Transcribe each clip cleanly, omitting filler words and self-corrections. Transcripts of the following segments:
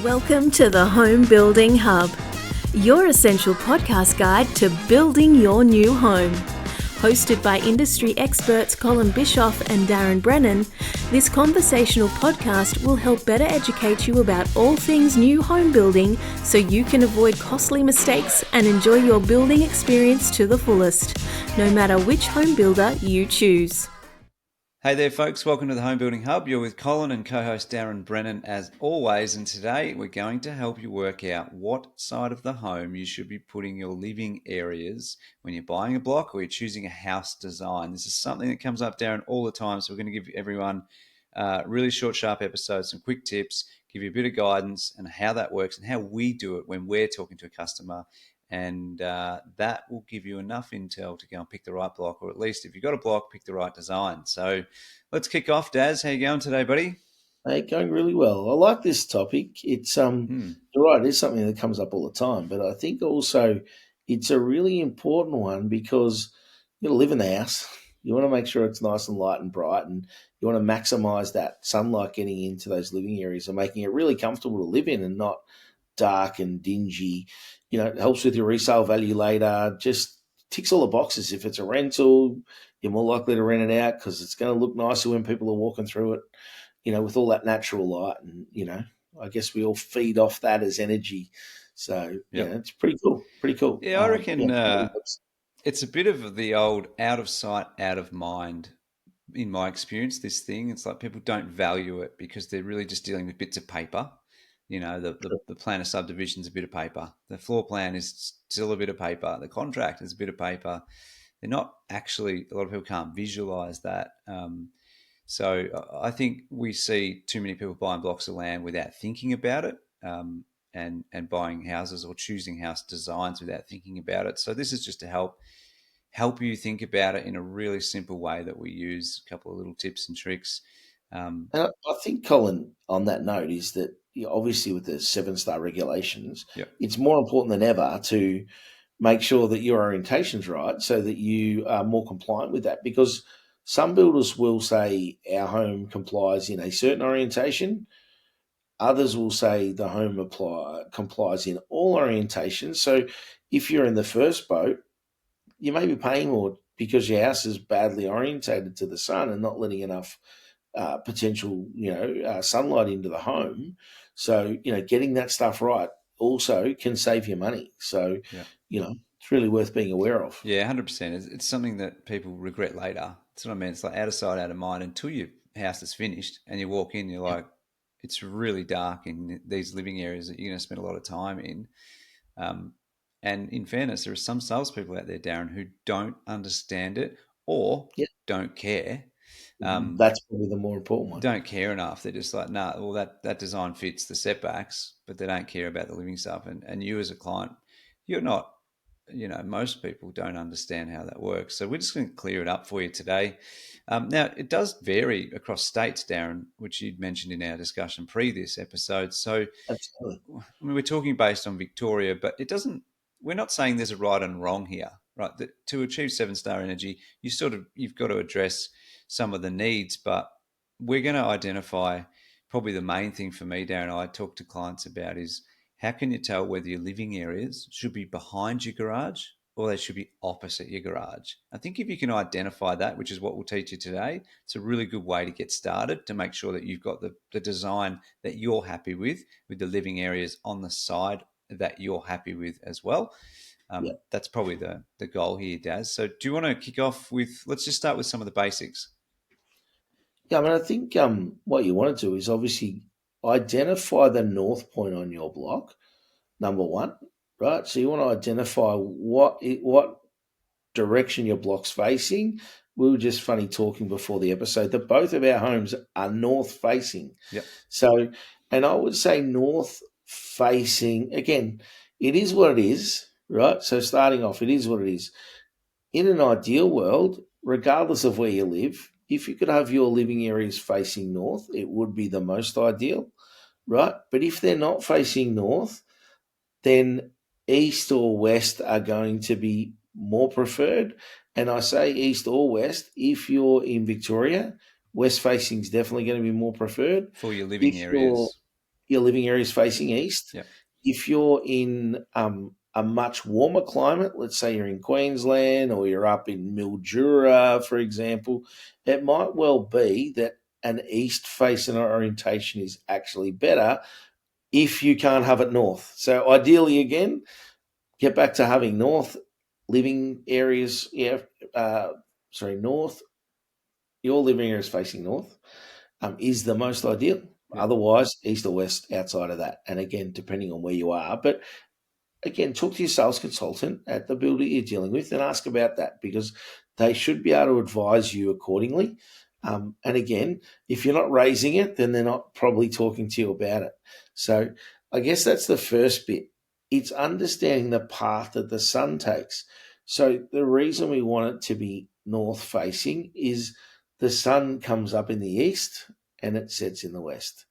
Welcome to the Home Building Hub, your essential podcast guide to building your new home. Hosted by industry experts Colin Bischoff and Darren Brennan, this conversational podcast will help better educate you about all things new home building so you can avoid costly mistakes and enjoy your building experience to the fullest, no matter which home builder you choose. Hey there folks, welcome to the Home Building Hub. You're with Colin and co-host Darren Brennan as always, and today we're going to help you work out what side of the home you should be putting your living areas when you're buying a block or you're choosing a house design. This is something that comes up, Darren, all the time, so we're going to give everyone really short, sharp episodes, some quick tips, give you a bit of guidance and how that works and how we do it when we're talking to a customer. And that will give you enough intel to go and pick the right block, or at least if you've got a block, pick the right design. So let's kick off. Daz, how you going today, buddy? Hey, going really well. I like this topic. It's you're right, it's something that comes up all the time, but I think also it's a really important one because you got to live in the house. You want to make sure it's nice and light and bright, and you want to maximize that sunlight getting into those living areas and making it really comfortable to live in and not dark and dingy. You know, it helps with your resale value later, just ticks all the boxes. If it's a rental, you're more likely to rent it out because it's going to look nicer when people are walking through it, you know, with all that natural light. And, you know, I guess we all feed off that as energy. So, yeah, it's pretty cool. Pretty cool. Yeah, I reckon it's a bit of the old out of sight, out of mind. In my experience, this thing, it's like people don't value it because they're really just dealing with bits of paper. You know, the plan of subdivision is a bit of paper. The floor plan is still a bit of paper. The contract is a bit of paper. They're not actually, a lot of people can't visualize that. So I think we see too many people buying blocks of land without thinking about it, and buying houses or choosing house designs without thinking about it. So this is just to help you think about it in a really simple way that we use, a couple of little tips and tricks. And I think, Colin, on that note, is that obviously with the 7-star regulations, it's more important than ever to make sure that your orientation's right so that you are more compliant with that. Because some builders will say our home complies in a certain orientation. Others will say the home complies in all orientations. So if you're in the first boat, you may be paying more because your house is badly orientated to the sun and not letting enough potential, sunlight into the home. So, getting that stuff right also can save you money. So, it's really worth being aware of. Yeah, 100%. It's something that people regret later. That's what I mean. It's like out of sight, out of mind until your house is finished and you walk in, you're like, it's really dark in these living areas that you're going to spend a lot of time in. And in fairness, there are some salespeople out there, Darren, who don't understand it or don't care. That's probably the more important one. Don't care enough. They're just like, nah, well, that design fits the setbacks, but they don't care about the living stuff. And you as a client, you're not, most people don't understand how that works. So we're just going to clear it up for you today. Now, it does vary across states, Darren, which you'd mentioned in our discussion pre this episode. So absolutely. I mean, we're talking based on Victoria, but we're not saying there's a right and wrong here, right? To achieve 7-star energy, you've got to address some of the needs, but we're going to identify probably the main thing for me, Darren, I talk to clients about is how can you tell whether your living areas should be behind your garage or they should be opposite your garage? I think if you can identify that, which is what we'll teach you today, it's a really good way to get started to make sure that you've got the design that you're happy with the living areas on the side that you're happy with as well. That's probably the goal here, Daz. So do you want to kick off with, let's just start with some of the basics. Yeah, I mean, I think what you want to do is obviously identify the north point on your block, number one, right? So you want to identify what direction your block's facing. We were just funny talking before the episode that both of our homes are north facing. Yep. So, and I would say north facing, again, it is what it is, right? So starting off, it is what it is. In an ideal world, regardless of where you live, if you could have your living areas facing north, it would be the most ideal, right? But if they're not facing north, then east or west are going to be more preferred. And I say east or west, if you're in Victoria, west facing is definitely going to be more preferred. For your living areas. your living area is facing east. Yep. If you're in a much warmer climate, let's say you're in Queensland or you're up in Mildura, for example, it might well be that an east facing orientation is actually better if you can't have it north. So ideally, again, get back to having north living areas. North. Your living area is facing north is the most ideal. Yeah. Otherwise, east or west outside of that. And again, depending on where you are. But again, talk to your sales consultant at the builder you're dealing with and ask about that, because they should be able to advise you accordingly. And again, if you're not raising it, then they're not probably talking to you about it. So I guess that's the first bit. It's understanding the path that the sun takes. So the reason we want it to be north facing is the sun comes up in the east and it sets in the west.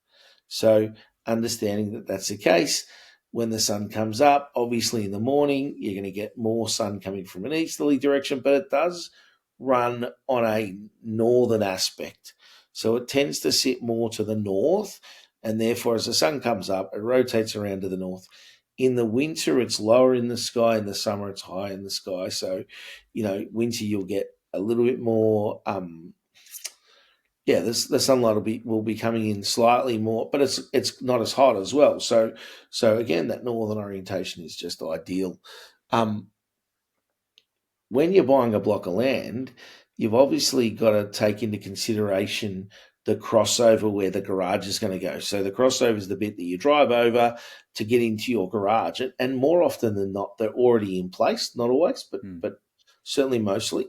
So understanding that that's the case, when the sun comes up, obviously in the morning, you're going to get more sun coming from an easterly direction, but it does run on a northern aspect. So it tends to sit more to the north, and therefore as the sun comes up, it rotates around to the north. In the winter, it's lower in the sky. In the summer, it's high in the sky. So, winter you'll get a little bit more the sunlight will be coming in slightly more, but it's not as hot as well. So again, that northern orientation is just ideal. When you're buying a block of land, you've obviously got to take into consideration the crossover where the garage is going to go. So the crossover is the bit that you drive over to get into your garage, and more often than not, they're already in place. Not always, but certainly mostly.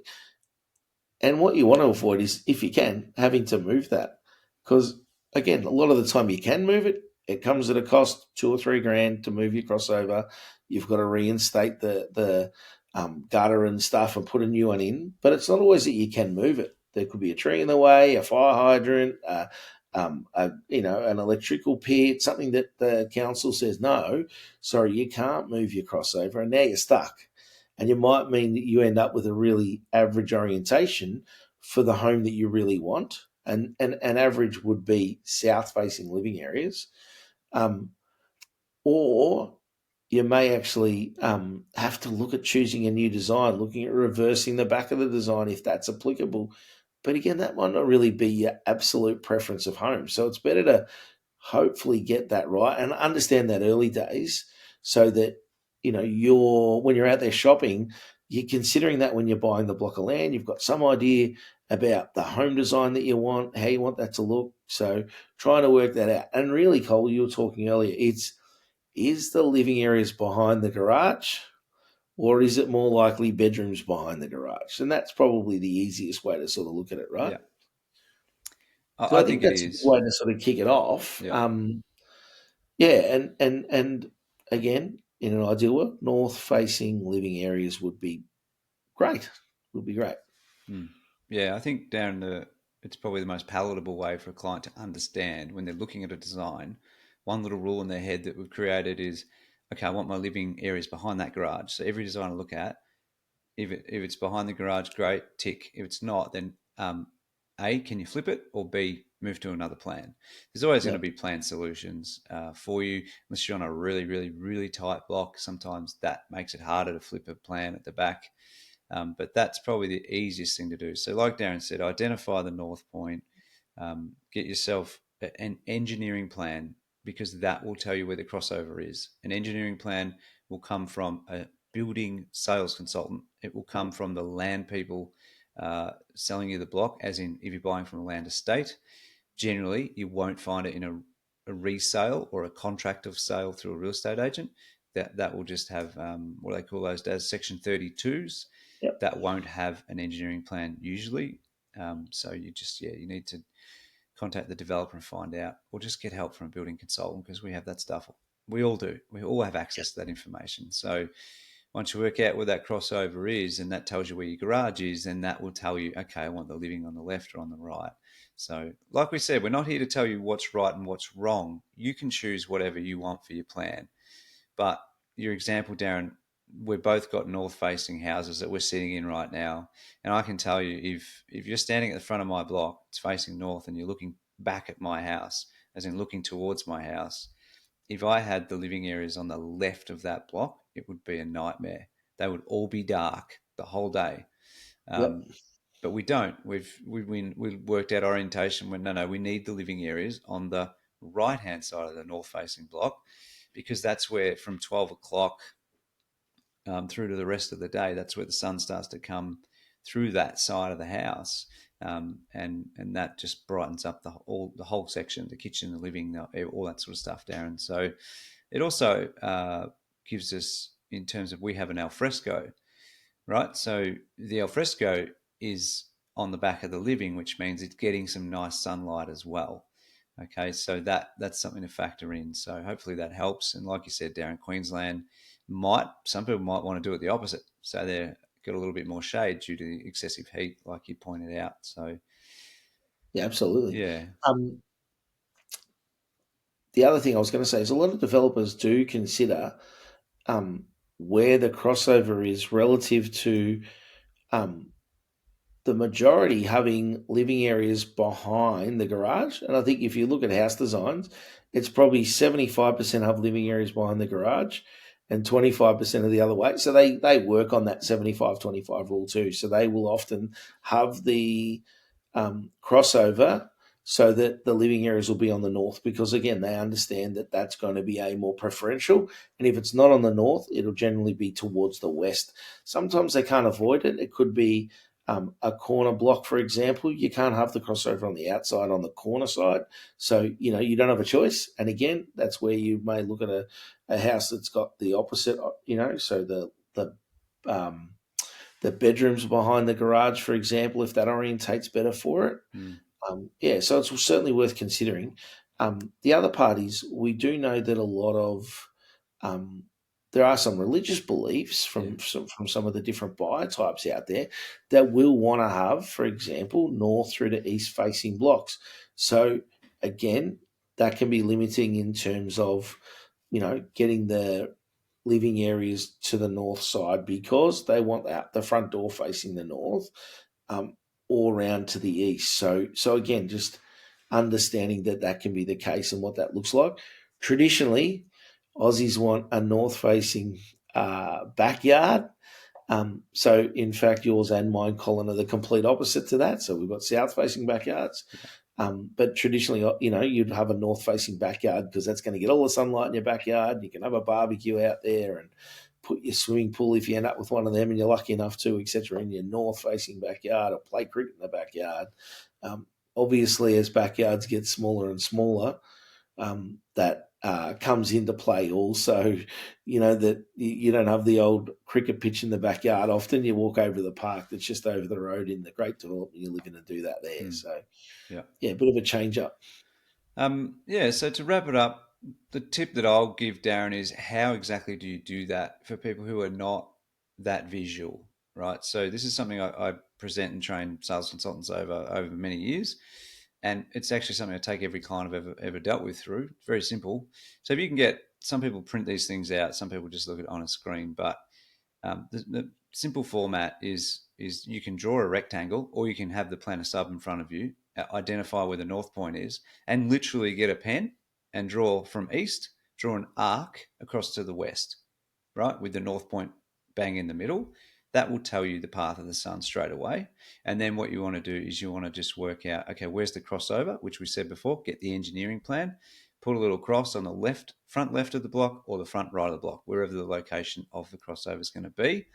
And what you want to avoid is, if you can, having to move that. Because, again, a lot of the time you can move it. It comes at a cost, $2 or $3 to move your crossover. You've got to reinstate the gutter and stuff and put a new one in. But it's not always that you can move it. There could be a tree in the way, a fire hydrant, an electrical pit, something that the council says, no, sorry, you can't move your crossover, and now you're stuck. And it might mean that you end up with a really average orientation for the home that you really want. And average would be south-facing living areas. Or you may actually have to look at choosing a new design, looking at reversing the back of the design if that's applicable. But again, that might not really be your absolute preference of home. So it's better to hopefully get that right and understand that early days, so that when you're out there shopping, you're considering that when you're buying the block of land, you've got some idea about the home design that you want, how you want that to look. So trying to work that out. And really, Cole, you were talking earlier, is the living areas behind the garage, or is it more likely bedrooms behind the garage? And that's probably the easiest way to sort of look at it, right? Yeah. So I think that's a way to sort of kick it off. Yeah. And again, in an ideal world, north-facing living areas would be great. Would be great. Yeah, I think, Darren, it's probably the most palatable way for a client to understand when they're looking at a design. One little rule in their head that we've created is, okay, I want my living areas behind that garage. So every design I look at, if it's behind the garage, great, tick. If it's not, then A, can you flip it? Or B, move to another plan. There's always going to be plan solutions for you, unless you're on a really, really, really tight block. Sometimes that makes it harder to flip a plan at the back. But that's probably the easiest thing to do. So like Darren said, identify the north point, get yourself an engineering plan, because that will tell you where the crossover is. An engineering plan will come from a building sales consultant. It will come from the land people selling you the block, as in if you're buying from a land estate. Generally, you won't find it in a resale or a contract of sale through a real estate agent. That will just have what they call those as Section 32s. Yep. That won't have an engineering plan usually. So you need to contact the developer and find out, or just get help from a building consultant, because we have that stuff. We all do. We all have access to that information. So once you work out where that crossover is, and that tells you where your garage is, then that will tell you, okay, I want the living on the left or on the right. So like we said, we're not here to tell you what's right and what's wrong. You can choose whatever you want for your plan. But your example, Darren, we've both got north-facing houses that we're sitting in right now. And I can tell you, if you're standing at the front of my block, it's facing north, and you're looking back at my house, as in looking towards my house, if I had the living areas on the left of that block, it would be a nightmare. They would all be dark the whole day. Yep. But we don't. We worked out orientation when no, we need the living areas on the right hand side of the north facing block, because that's where from 12 o'clock through to the rest of the day, that's where the sun starts to come through that side of the house, and that just brightens up the whole section, the kitchen, the living, all that sort of stuff, Darren. So it also gives us, in terms of, we have an alfresco, right? So the alfresco is on the back of the living, which means it's getting some nice sunlight as well. Okay, so that's something to factor in. So hopefully that helps. And like you said, Darren, Queensland some people might want to do it the opposite. So they've got a little bit more shade due to the excessive heat, like you pointed out. So yeah, absolutely. Yeah. The other thing I was going to say is a lot of developers do consider where the crossover is relative to the majority having living areas behind the garage. And I think if you look at house designs, it's probably 75% have living areas behind the garage and 25% of the other way. So they work on that 75-25 rule too. So they will often have the crossover so that the living areas will be on the north, because again, they understand that that's going to be a more preferential. And if it's not on the north, it'll generally be towards the west. Sometimes they can't avoid it. It could be a corner block, for example. You can't have the crossover on the outside on the corner side. So, you don't have a choice. And again, that's where you may look at a house that's got the opposite, so the bedrooms behind the garage, for example, if that orientates better for it. So it's certainly worth considering. The other part is, we do know that a lot of there are some religious beliefs from some of the different buyer types out there that will want to have, for example, north through to east facing blocks. So again, that can be limiting in terms of, getting the living areas to the north side, because they want the front door facing the north, or around to the east. So again, just understanding that can be the case and what that looks like. Traditionally, Aussies want a north-facing backyard. So, in fact, yours and mine, Colin, are the complete opposite to that. So we've got south-facing backyards. But traditionally, you'd have a north-facing backyard because that's going to get all the sunlight in your backyard. You can have a barbecue out there and put your swimming pool, if you end up with one of them and you're lucky enough to, etc., in your north-facing backyard, or play cricket in the backyard. Obviously, as backyards get smaller and smaller, that comes into play also, that you don't have the old cricket pitch in the backyard. Often you walk over to the park that's just over the road in the great development you live in and do that there. So, a bit of a change up. So to wrap it up, the tip that I'll give, Darren, is how exactly do you do that for people who are not that visual, right? So this is something I present and train sales consultants over many years. And it's actually something I take every client I've ever dealt with through. It's very simple. So if you can get, some people print these things out, some people just look at it on a screen, but the simple format is you can draw a rectangle, or you can have the planner sub in front of you, identify where the north point is, and literally get a pen and draw from east, draw an arc across to the west, right, with the north point bang in the middle. That will tell you the path of the sun straight away. And then what you want to do is you want to just work out, okay, where's the crossover, which we said before, get the engineering plan, put a little cross on the front left of the block, or the front right of the block, wherever the location of the crossover is going to be.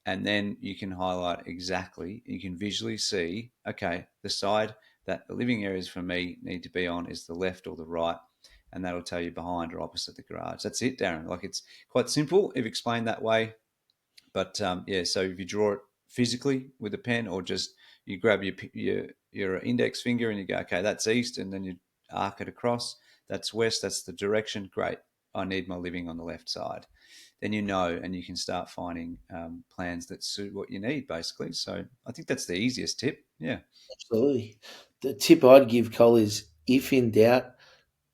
And then you can highlight exactly, you can visually see, okay, the side that the living areas for me need to be on is the left or the right. And that'll tell you behind or opposite the garage. That's it, Darren. Like, it's quite simple if explained that way. But so if you draw it physically with a pen, or just you grab your index finger and you go, okay, that's east, and then you arc it across. That's west. That's the direction. Great. I need my living on the left side. Then and you can start finding plans that suit what you need, basically. So I think that's the easiest tip. Yeah. Absolutely. The tip I'd give, Cole, is, if in doubt,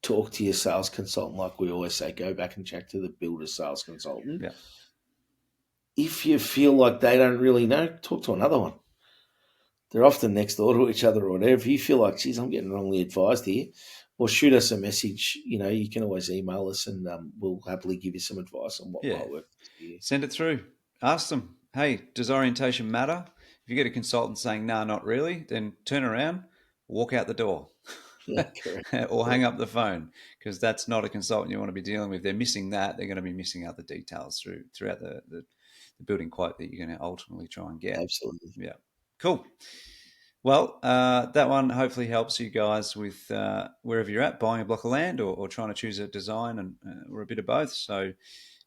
talk to your sales consultant. Like we always say, go back and check to the builder sales consultant. Yeah. If you feel like they don't really know, talk to another one. They're often next door to each other or whatever. If you feel like, geez, I'm getting wrongly advised here, or shoot us a message. You can always email us, and we'll happily give you some advice on what might work for you. Send it through. Ask them, hey, does orientation matter? If you get a consultant saying, no, not really, then turn around, walk out the door. Yeah, correct. Or hang up the phone, because that's not a consultant you want to be dealing with. They're missing that. They're going to be missing other details throughout the building quote that you're going to ultimately try and get. Absolutely. Yeah. Cool. Well, that one hopefully helps you guys with wherever you're at, buying a block of land or trying to choose a design and or a bit of both. So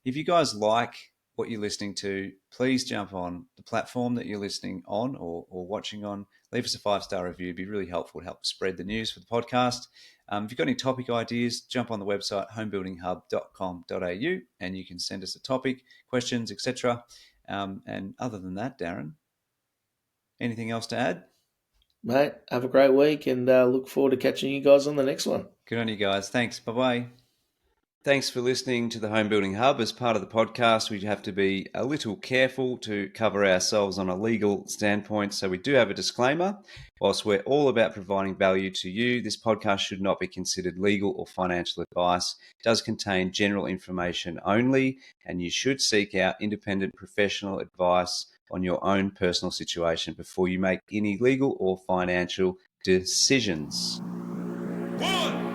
if you guys like what you're listening to, please jump on the platform that you're listening on or watching on. Leave us a 5-star review. It'd be really helpful to help spread the news for the podcast. If you've got any topic ideas, jump on the website homebuildinghub.com.au and you can send us a topic, questions, etc. And other than that, Darren, anything else to add? Mate, have a great week and look forward to catching you guys on the next one. Good on you guys. Thanks. Bye-bye. Thanks for listening to the Home Building Hub. As part of the podcast, we have to be a little careful to cover ourselves on a legal standpoint. So we do have a disclaimer. Whilst we're all about providing value to you, this podcast should not be considered legal or financial advice. It does contain general information only, and you should seek out independent professional advice on your own personal situation before you make any legal or financial decisions. 1